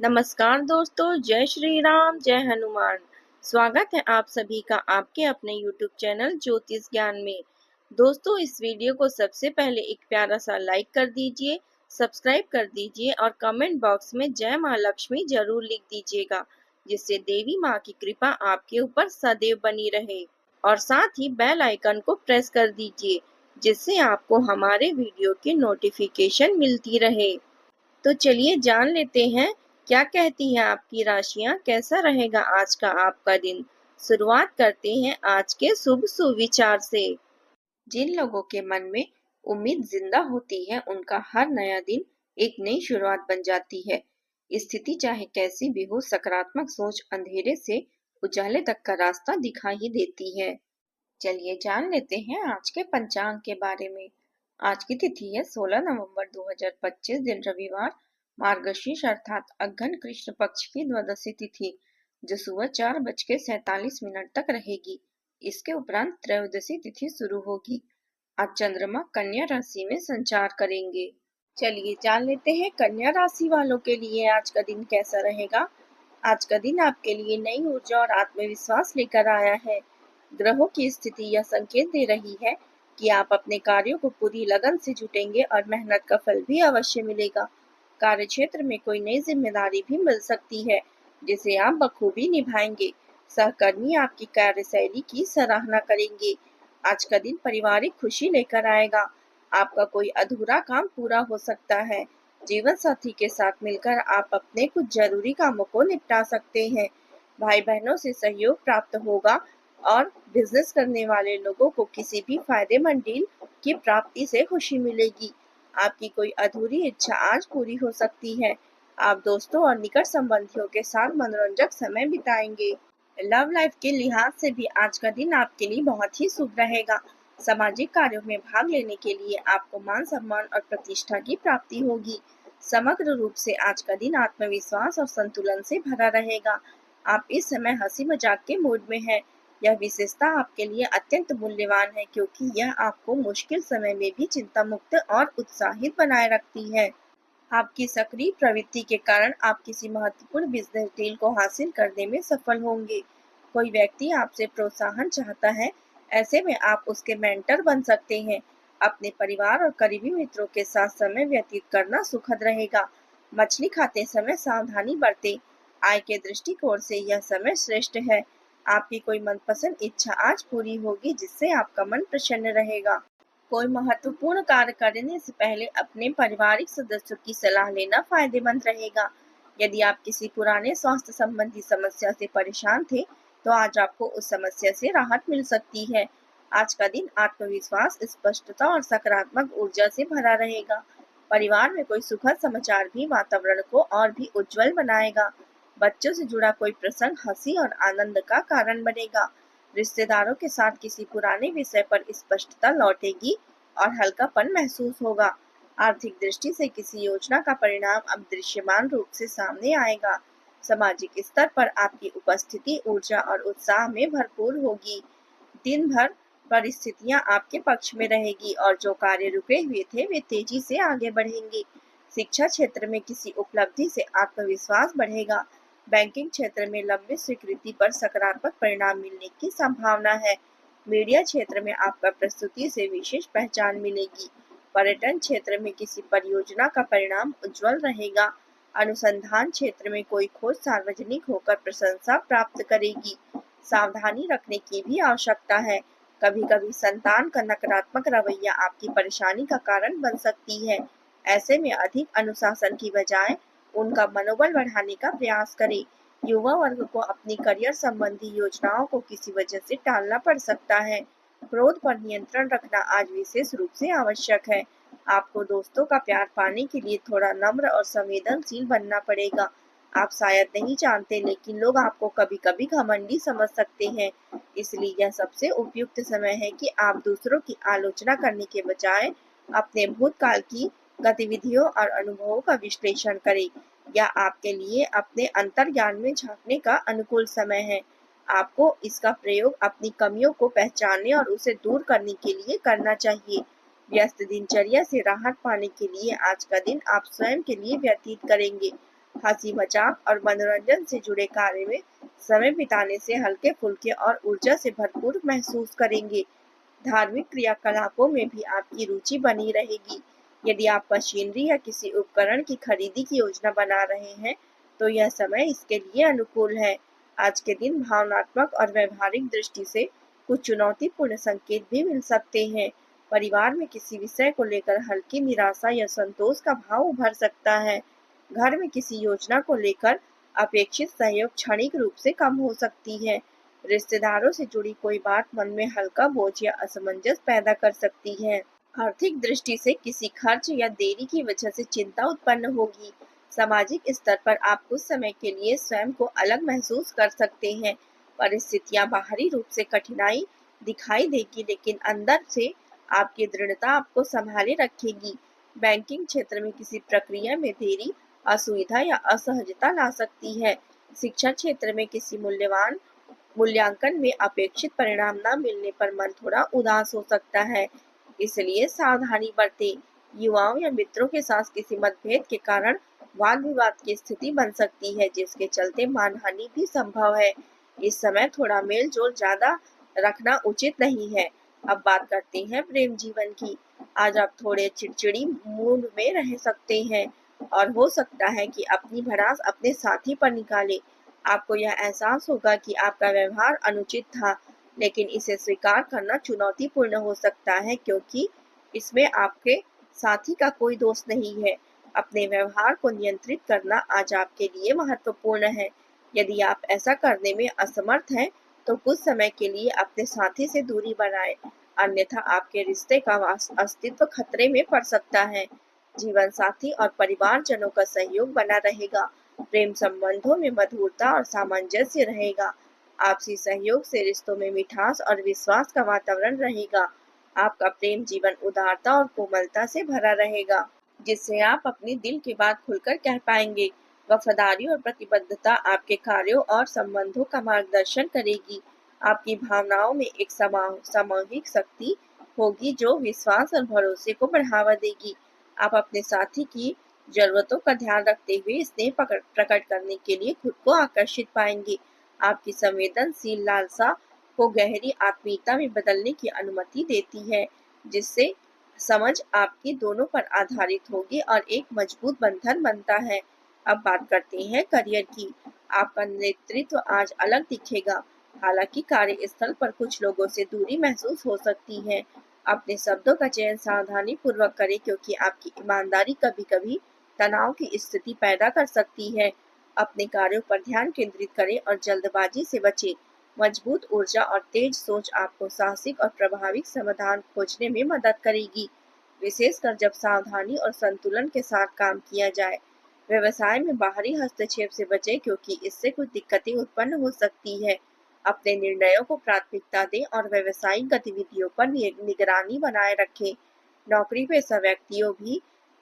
नमस्कार दोस्तों, जय श्री राम, जय हनुमान। स्वागत है आप सभी का आपके अपने YouTube चैनल ज्योतिष ज्ञान में। दोस्तों, इस वीडियो को सबसे पहले एक प्यारा सा लाइक कर दीजिए, सब्सक्राइब कर दीजिए और कमेंट बॉक्स में जय माँ लक्ष्मी जरूर लिख दीजिएगा, जिससे देवी माँ की कृपा आपके ऊपर सदैव बनी रहे। और साथ ही बेल आइकन को प्रेस कर दीजिए, जिससे आपको हमारे वीडियो की नोटिफिकेशन मिलती रहे। तो चलिए जान लेते हैं क्या कहती हैं आपकी राशियां, कैसा रहेगा आज का आपका दिन। शुरुआत करते हैं आज के शुभ सुविचार से। जिन लोगों के मन में उम्मीद जिंदा होती है, उनका हर नया दिन एक नई शुरुआत बन जाती है। स्थिति चाहे कैसी भी हो, सकारात्मक सोच अंधेरे से उजाले तक का रास्ता दिखा ही देती है। चलिए जान लेते हैं आज के पंचांग के बारे में। आज की तिथि है 16 नवंबर 2025, दिन रविवार, मार्गशीर्ष अर्थात अघ्न कृष्ण पक्ष की द्वादशी तिथि, जो सुबह 4:47 तक रहेगी। इसके उपरांत त्रयोदशी तिथि शुरू होगी। आज चंद्रमा कन्या राशि में संचार करेंगे। चलिए जान लेते हैं कन्या राशि वालों के लिए आज का दिन कैसा रहेगा। आज का दिन आपके लिए नई ऊर्जा और आत्मविश्वास लेकर आया है। ग्रहों की स्थिति यह संकेत दे रही है कि आप अपने कार्यों को पूरी लगन से जुटेंगे और मेहनत का फल भी अवश्य मिलेगा। कार्य क्षेत्र में कोई नई जिम्मेदारी भी मिल सकती है, जिसे आप बखूबी निभाएंगे। सहकर्मी आपकी कार्यशैली की सराहना करेंगे। आज का दिन पारिवारिक खुशी लेकर आएगा। आपका कोई अधूरा काम पूरा हो सकता है। जीवन साथी के साथ मिलकर आप अपने कुछ जरूरी कामों को निपटा सकते हैं। भाई बहनों से सहयोग प्राप्त होगा और बिजनेस करने वाले लोगों को किसी भी फायदेमंद डील की प्राप्ति से खुशी मिलेगी। आपकी कोई अधूरी इच्छा आज पूरी हो सकती है। आप दोस्तों और निकट संबंधियों के साथ मनोरंजक समय बिताएंगे। लव लाइफ के लिहाज से भी आज का दिन आपके लिए बहुत ही शुभ रहेगा। सामाजिक कार्यों में भाग लेने के लिए आपको मान सम्मान और प्रतिष्ठा की प्राप्ति होगी। समग्र रूप से आज का दिन आत्मविश्वास और संतुलन से भरा रहेगा। आप इस समय हंसी मजाक के मूड में हैं। यह विशेषता आपके लिए अत्यंत मूल्यवान है, क्योंकि यह आपको मुश्किल समय में भी चिंता मुक्त और उत्साहित बनाए रखती है। आपकी सक्रिय प्रवृत्ति के कारण आप किसी महत्वपूर्ण बिजनेस डील को हासिल करने में सफल होंगे। कोई व्यक्ति आपसे प्रोत्साहन चाहता है, ऐसे में आप उसके मेंटर बन सकते हैं। अपने परिवार और करीबी मित्रों के साथ समय व्यतीत करना सुखद रहेगा। मछली खाते समय सावधानी बरतें। आय के दृष्टिकोण से यह समय श्रेष्ठ है। आपकी कोई मनपसंद इच्छा आज पूरी होगी, जिससे आपका मन प्रसन्न रहेगा। कोई महत्वपूर्ण कार्य करने से पहले अपने पारिवारिक सदस्यों की सलाह लेना फायदेमंद रहेगा। यदि आप किसी पुराने स्वास्थ्य संबंधी समस्या से परेशान थे, तो आज आपको उस समस्या से राहत मिल सकती है। आज का दिन आत्मविश्वास, स्पष्टता और सकारात्मक ऊर्जा से भरा रहेगा। परिवार में कोई सुखद समाचार भी वातावरण को और भी उज्जवल बनाएगा। बच्चों से जुड़ा कोई प्रसंग हंसी और आनंद का कारण बनेगा। रिश्तेदारों के साथ किसी पुराने विषय पर स्पष्टता लौटेगी और हल्कापन महसूस होगा। आर्थिक दृष्टि से किसी योजना का परिणाम अब दृश्यमान रूप से सामने आएगा। सामाजिक स्तर पर आपकी उपस्थिति ऊर्जा और उत्साह में भरपूर होगी। दिन भर परिस्थितियां आपके पक्ष में रहेगी और जो कार्य रुके हुए थे वे तेजी से आगे बढ़ेंगे। शिक्षा क्षेत्र में किसी उपलब्धि से आत्मविश्वास बढ़ेगा। बैंकिंग क्षेत्र में लंबी स्वीकृति पर सकारात्मक परिणाम मिलने की संभावना है। मीडिया क्षेत्र में आपका प्रस्तुति से विशेष पहचान मिलेगी। पर्यटन क्षेत्र में किसी परियोजना का परिणाम उज्जवल रहेगा। अनुसंधान क्षेत्र में कोई खोज सार्वजनिक होकर प्रशंसा प्राप्त करेगी। सावधानी रखने की भी आवश्यकता है। कभी कभी संतान का नकारात्मक रवैया आपकी परेशानी का कारण बन सकती है। ऐसे में अधिक अनुशासन की बजाय उनका मनोबल बढ़ाने का प्रयास करें। युवा वर्ग को अपनी करियर संबंधी योजनाओं को किसी वजह से टालना पड़ सकता है। क्रोध पर नियंत्रण रखना आज विशेष रूप से आवश्यक है। आपको दोस्तों का प्यार पाने के लिए थोड़ा नम्र और संवेदनशील बनना पड़ेगा। आप शायद नहीं जानते, लेकिन लोग आपको कभी कभी घमंडी समझ सकते हैं। इसलिए यह सबसे उपयुक्त समय है कि आप दूसरों की आलोचना करने के बजाय अपने भूतकाल की गतिविधियों और अनुभवों का विश्लेषण करें। यह आपके लिए अपने अंतर्ज्ञान में झांकने का अनुकूल समय है। आपको इसका प्रयोग अपनी कमियों को पहचानने और उसे दूर करने के लिए करना चाहिए। व्यस्त दिनचर्या से राहत पाने के लिए आज का दिन आप स्वयं के लिए व्यतीत करेंगे। हंसी मजाक और मनोरंजन से जुड़े कार्य में समय बिताने से हल्के फुल्के और ऊर्जा से भरपूर महसूस करेंगे। धार्मिक क्रियाकलापों में भी आपकी रुचि बनी रहेगी। यदि आप मशीनरी या किसी उपकरण की खरीदी की योजना बना रहे हैं, तो यह समय इसके लिए अनुकूल है। आज के दिन भावनात्मक और व्यवहारिक दृष्टि से कुछ चुनौतीपूर्ण संकेत भी मिल सकते हैं। परिवार में किसी विषय को लेकर हल्की निराशा या संतोष का भाव उभर सकता है। घर में किसी योजना को लेकर अपेक्षित सहयोग क्षणिक रूप से कम हो सकती है। रिश्तेदारों से जुड़ी कोई बात मन में हल्का बोझ या असमंजस पैदा कर सकती है। आर्थिक दृष्टि से किसी खर्च या देरी की वजह से चिंता उत्पन्न होगी। सामाजिक स्तर पर आप कुछ समय के लिए स्वयं को अलग महसूस कर सकते हैं। परिस्थितियां बाहरी रूप से कठिनाई दिखाई देगी, लेकिन अंदर से आपकी दृढ़ता आपको संभाले रखेगी। बैंकिंग क्षेत्र में किसी प्रक्रिया में देरी असुविधा या असहजता ला सकती है। शिक्षा क्षेत्र में किसी मूल्यवान मूल्यांकन में अपेक्षित परिणाम न मिलने पर मन थोड़ा उदास हो सकता है, इसलिए सावधानी बरतें। युवाओं या मित्रों के साथ किसी मतभेद के कारण वाद विवाद की स्थिति बन सकती है, जिसके चलते मानहानि भी संभव है। इस समय थोड़ा मेल जोल ज्यादा रखना उचित नहीं है। अब बात करते हैं प्रेम जीवन की। आज आप थोड़े चिड़चिड़ी मूड में रह सकते हैं और हो सकता है कि अपनी भड़ास अपने साथी पर निकाले। आपको यह एहसास होगा कि आपका व्यवहार अनुचित था, लेकिन इसे स्वीकार करना चुनौतीपूर्ण हो सकता है, क्योंकि इसमें आपके साथी का कोई दोष नहीं है। अपने व्यवहार को नियंत्रित करना आज आपके लिए महत्वपूर्ण है। यदि आप ऐसा करने में असमर्थ हैं, तो कुछ समय के लिए अपने साथी से दूरी बनाएं, अन्यथा आपके रिश्ते का अस्तित्व खतरे में पड़ सकता है। जीवन साथी और परिवारजनों का सहयोग बना रहेगा। प्रेम संबंधों में मधुरता और सामंजस्य रहेगा। आपसी सहयोग से रिश्तों में मिठास और विश्वास का वातावरण रहेगा। आपका प्रेम जीवन उदारता और कोमलता से भरा रहेगा, जिससे आप अपने दिल की बात खुलकर कह पाएंगे। वफादारी और प्रतिबद्धता आपके कार्यों और संबंधों का मार्गदर्शन करेगी। आपकी भावनाओं में एक सामूहिक शक्ति होगी जो विश्वास और भरोसे को बढ़ावा देगी। आप अपने साथी की जरूरतों का ध्यान रखते हुए स्नेह प्रकट करने के लिए खुद को आकर्षित पाएंगे। आपकी संवेदनशील लालसा को गहरी आत्मीयता में बदलने की अनुमति देती है, जिससे समझ आपकी दोनों पर आधारित होगी और एक मजबूत बंधन बनता है। अब बात करते हैं करियर की। आपका नेतृत्व आज अलग दिखेगा। हालांकि कार्यस्थल पर कुछ लोगों से दूरी महसूस हो सकती है। अपने शब्दों का चयन सावधानी पूर्वक करें, क्योंकि आपकी ईमानदारी कभी कभी तनाव की स्थिति पैदा कर सकती है। अपने कार्यों पर ध्यान केंद्रित करें और जल्दबाजी से बचें। मजबूत ऊर्जा और तेज सोच आपको साहसिक और प्रभावी समाधान खोजने में मदद करेगी, विशेषकर जब सावधानी और संतुलन के साथ काम किया जाए। व्यवसाय में बाहरी हस्तक्षेप से बचें, क्योंकि इससे कुछ दिक्कतें उत्पन्न हो सकती है। अपने निर्णयों को प्राथमिकता दें और व्यावसायिक गतिविधियों पर निगरानी बनाए रखें। नौकरी पेशा व्यक्तियों भी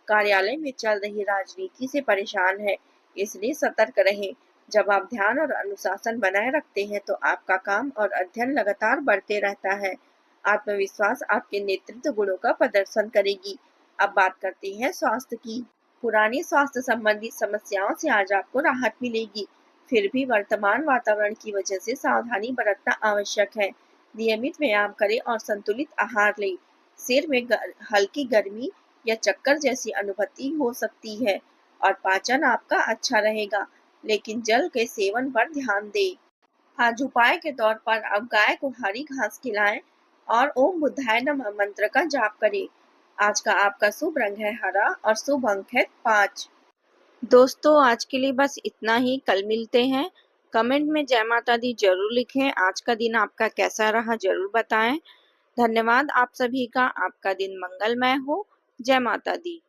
कार्यालय में चल रही राजनीति से परेशान है, इसलिए सतर्क रहें। जब आप ध्यान और अनुशासन बनाए रखते हैं, तो आपका काम और अध्ययन लगातार बढ़ते रहता है। आत्मविश्वास आपके नेतृत्व गुणों का प्रदर्शन करेगी। अब बात करते हैं स्वास्थ्य की। पुरानी स्वास्थ्य संबंधी समस्याओं से आज आपको राहत मिलेगी, फिर भी वर्तमान वातावरण की वजह से सावधानी बरतना आवश्यक है। नियमित व्यायाम करें और संतुलित आहार लें। सिर में हल्की गर्मी या चक्कर जैसी अनुभूति हो सकती है और पाचन आपका अच्छा रहेगा, लेकिन जल के सेवन पर ध्यान दें। आज उपाय के तौर पर आप गाय को हरी घास खिलाएं और ओम बुद्धाय नमः मंत्र का जाप करें। आज का आपका शुभ रंग है हरा और शुभ अंक है 5। दोस्तों, आज के लिए बस इतना ही। कल मिलते हैं। कमेंट में जय माता दी जरूर लिखें। आज का दिन आपका कैसा रहा जरूर बताएं। धन्यवाद आप सभी का। आपका दिन मंगलमय हो। जय माता दी।